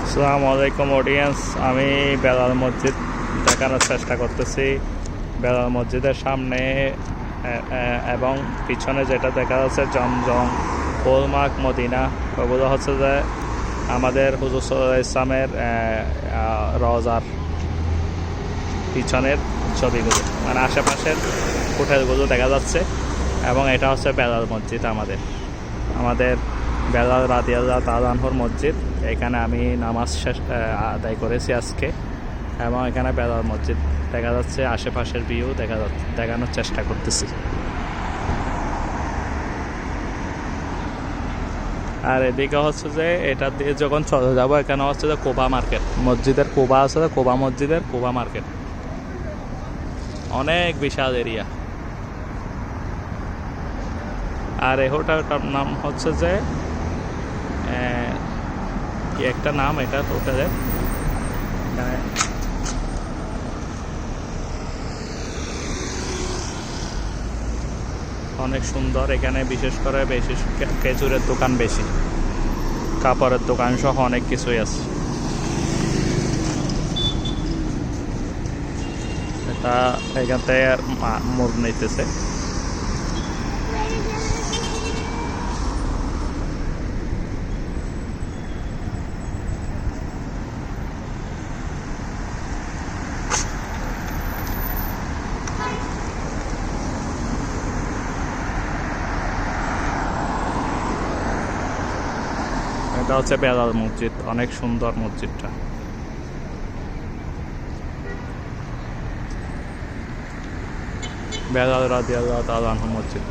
আসসালামু আলাইকুম অডিয়েন্স, আমি বেলাল মসজিদ দেখানোর চেষ্টা করতেছি। বেলাল মসজিদের সামনে এবং পিছনে যেটা দেখা যাচ্ছে জমজম, হোলমার্ক, মদিনা, ওগুলো হচ্ছে যে আমাদের হুজুর সাল্লাল্লাহু আলাইহি ইসলামের রওজার পিছনের ছবিগুলো, মানে আশেপাশের হোটেলগুলো দেখা যাচ্ছে। এবং এটা হচ্ছে বেলাল মসজিদ, আমাদের বেলাল রাদিয়াল্লাহু তাআলা আনহুর মসজিদ। এখানে আমি নামাজ আদায় করেছি আজকে, এবং এখানে বেলাল মসজিদ দেখা যাচ্ছে। আশেপাশের ভিউ দেখানোর চেষ্টা করতেছি। আর এদিকে হচ্ছে যে এটা দিয়ে যখন চলে যাবো, এখানে হচ্ছে যে কোবা মার্কেট, মসজিদের কোবা আছে, কোবা মসজিদের কোবা মার্কেট, অনেক বিশাল এরিয়া। আর এই হোটেলটার নাম হচ্ছে যে কি একটা নাম এটা হোটেলের, অনেক সুন্দর। এখানে বিশেষ করে খেজুরের দোকান বেশি, কাপড়ের দোকান সহ অনেক কিছুই আছে। এটা এখান থেকে মোড় নিতেছে। এটা হচ্ছে বেলাল মসজিদ, অনেক সুন্দর মসজিদটা। বেলাল রাদিয়াল্লাহু তাআলা আনহু মসজিদ।